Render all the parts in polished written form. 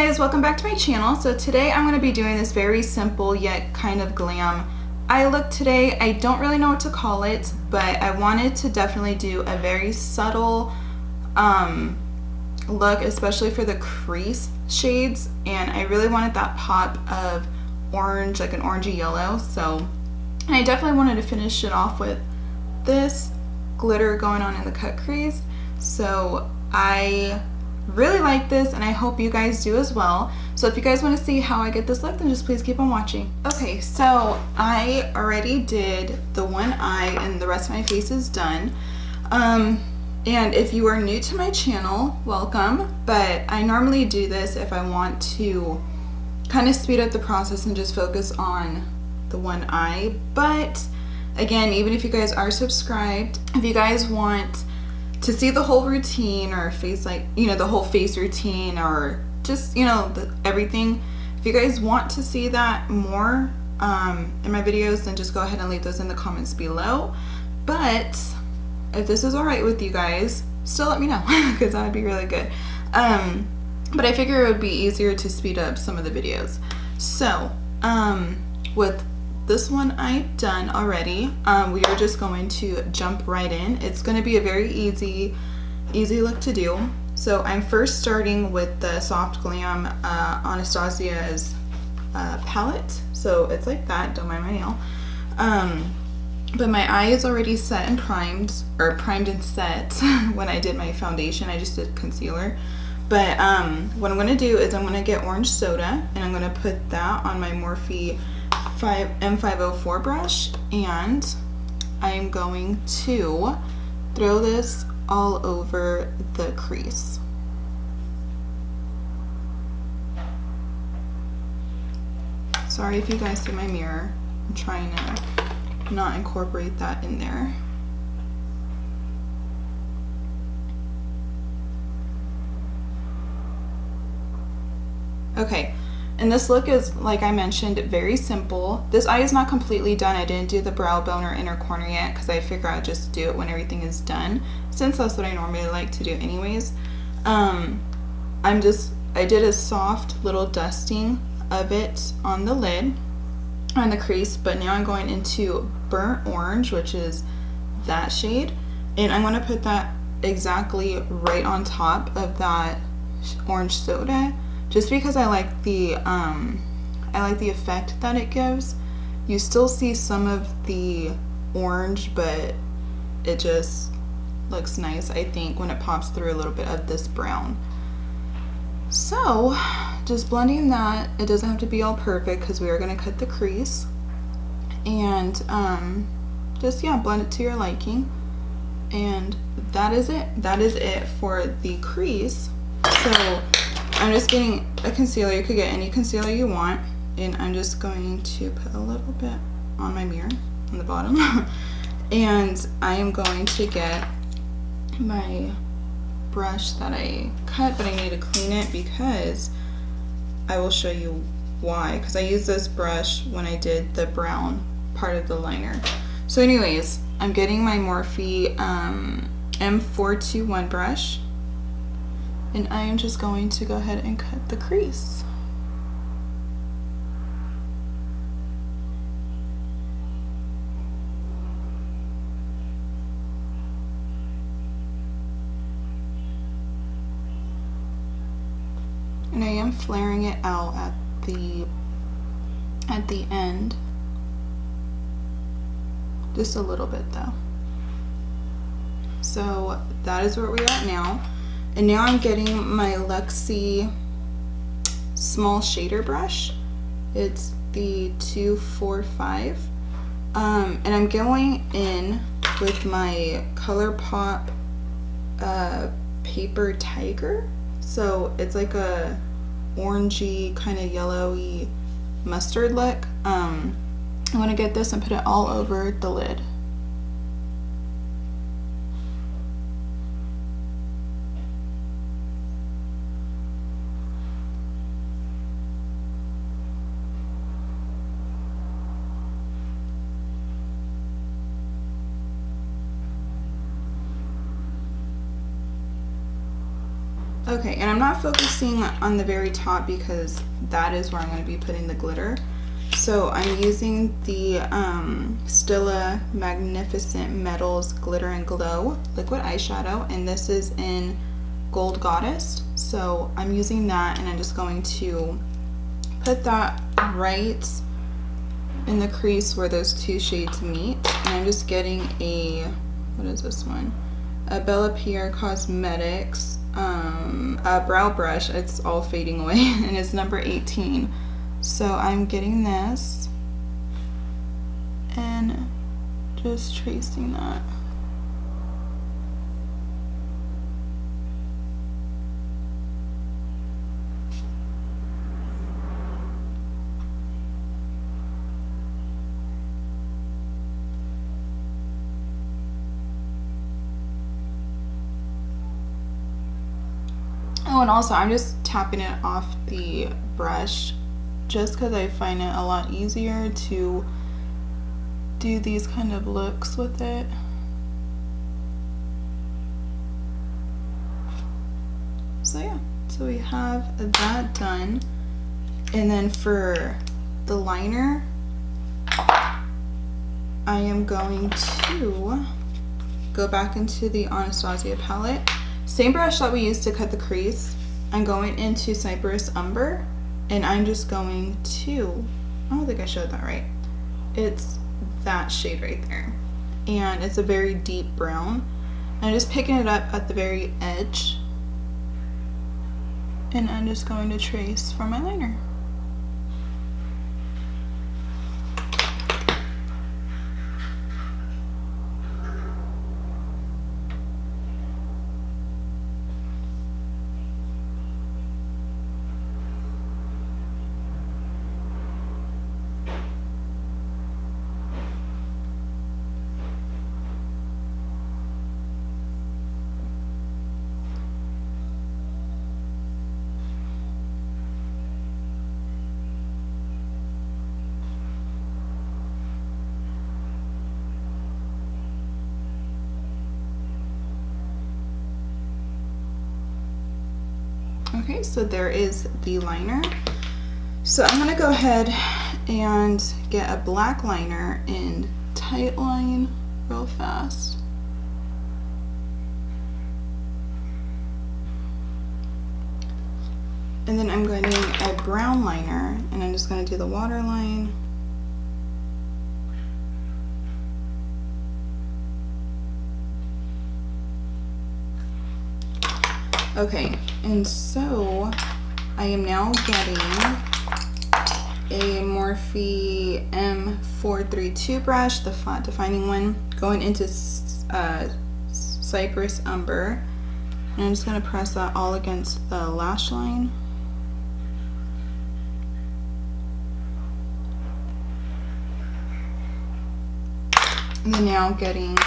guys, welcome back to my channel. So today I'm going to be doing this very simple yet kind of glam eye look today. I don't really know what to call it, but I wanted to definitely do a very subtle look, especially for the crease shades, and I really wanted that pop of orange, like an orangey yellow. So, and I definitely wanted to finish it off with this glitter going on in the cut crease. So I really like this, and I hope you guys do as well. So if you guys want to see how I get this look, then just please keep on watching. Okay, so I already did the one eye and the rest of my face is done. And if you are new to my channel, welcome. But I normally do this if I want to kind of speed up the process and just focus on the one eye. But again, even if you guys are subscribed, if you guys want to see the whole routine or face, like, you know, the whole face routine, or just, you know, everything, if you guys want to see that more in my videos, then just go ahead and leave those in the comments below. But if this is all right with you guys, still let me know, because that would be really good. But I figure it would be easier to speed up some of the videos. So with this one I've done already, we are just going to jump right in. It's going to be a very easy look to do. So I'm first starting with the Soft Glam Anastasia's palette. So it's like that, don't mind my nail. But my eye is already set and primed, or primed and set when I did my foundation. I just did concealer. But what I'm going to do is I'm going to get orange soda, and I'm going to put that on my Morphe M504 brush, and I am going to throw this all over the crease. Sorry if you guys see my mirror. I'm trying to not incorporate that in there. Okay. And this look is, like I mentioned, very simple. This eye is not completely done. I didn't do the brow bone or inner corner yet, because I figure I'd just do it when everything is done, since that's what I normally like to do anyways. I did a soft little dusting of it on the lid, on the crease, but now I'm going into burnt orange, which is that shade, and I'm going to put that exactly right on top of that orange soda, just because I like the effect that it gives. You still see some of the orange, but it just looks nice, I think, when it pops through a little bit of this brown. So just blending that. It doesn't have to be all perfect, because we are going to cut the crease, and just, yeah, blend it to your liking. And that is it. That is it for the crease. So I'm just getting a concealer. You could get any concealer you want, and I'm just going to put a little bit on my mirror on the bottom. And I am going to get my brush that I cut, but I need to clean it, because I will show you why, because I used this brush when I did the brown part of the liner. So anyways, I'm getting my Morphe M421 brush, and I am just going to go ahead and cut the crease. And I am flaring it out at the end. Just a little bit though. So that is where we're at now. And now I'm getting my Luxie small shader brush. It's the 245. And I'm going in with my ColourPop Paper Tiger. So it's like a orangey, kind of yellowy mustard look. I'm going to get this and put it all over the lid. Okay, and I'm not focusing on the very top because that is where I'm going to be putting the glitter. So I'm using the Stila Magnificent Metals Glitter and Glow liquid eyeshadow, and this is in Gold Goddess. So I'm using that, and I'm just going to put that right in the crease where those two shades meet. And I'm just getting a, what is this one? A Bella Pierre Cosmetics a brow brush. It's all fading away and it's number 18. So I'm getting this and just tracing that. Oh, and also I'm just tapping it off the brush just because I find it a lot easier to do these kind of looks with it. So yeah, so we have that done. And then for the liner, I am going to go back into the Anastasia palette. Same brush that we used to cut the crease. I'm going into Cypress Umber, and I'm just going to, I don't think I showed that right. It's that shade right there. And it's a very deep brown. I'm just picking it up at the very edge, and I'm just going to trace for my liner. Okay, so there is the liner. So I'm gonna go ahead and get a black liner and tight line real fast. And then I'm going to do a brown liner, and I'm just gonna do the waterline. Okay, and so I am now getting a Morphe M432 brush, the flat defining one, going into Cypress Umber. And I'm just going to press that all against the lash line. And then now getting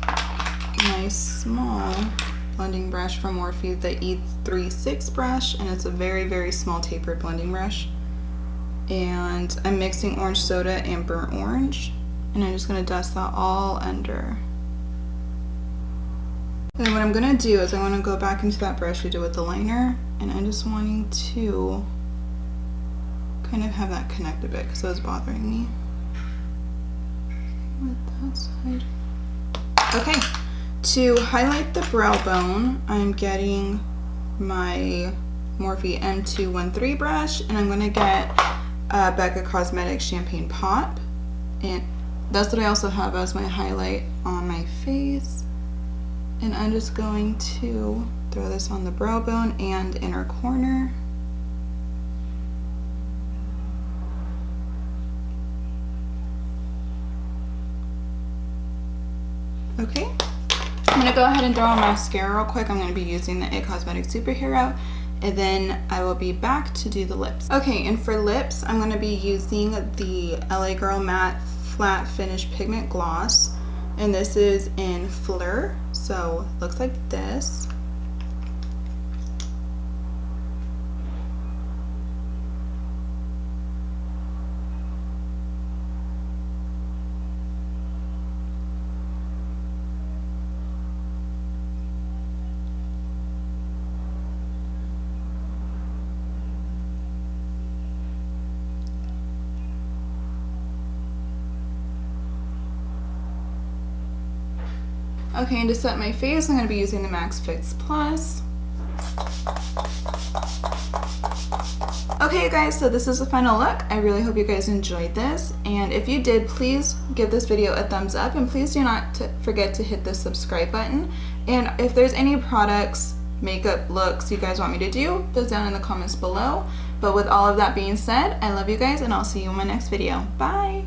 a nice small blending brush from Morphe, the E36 brush, and it's a very, very small tapered blending brush. And I'm mixing orange soda and burnt orange, and I'm just going to dust that all under. And what I'm going to do is I want to go back into that brush we did with the liner, and I'm just wanting to kind of have that connect a bit because it was bothering me with that side. Okay. To highlight the brow bone, I'm getting my Morphe M213 brush, and I'm going to get Becca Cosmetics Champagne Pop, and that's what I also have as my highlight on my face. And I'm just going to throw this on the brow bone and inner corner. Okay. I'm going to go ahead and throw on mascara real quick. I'm going to be using the IT Cosmetics Superhero, and then I will be back to do the lips. Okay, and for lips, I'm going to be using the LA Girl Matte Flat Finish Pigment Gloss, and this is in Fleur, so it looks like this. Okay, and to set my face, I'm going to be using the Max Fix Plus. Okay guys, so this is the final look. I really hope you guys enjoyed this, and if you did, please give this video a thumbs up, and please do not forget to hit the subscribe button. And if there's any products, makeup looks you guys want me to do, those down in the comments below. But with all of that being said, I love you guys, and I'll see you in my next video. Bye!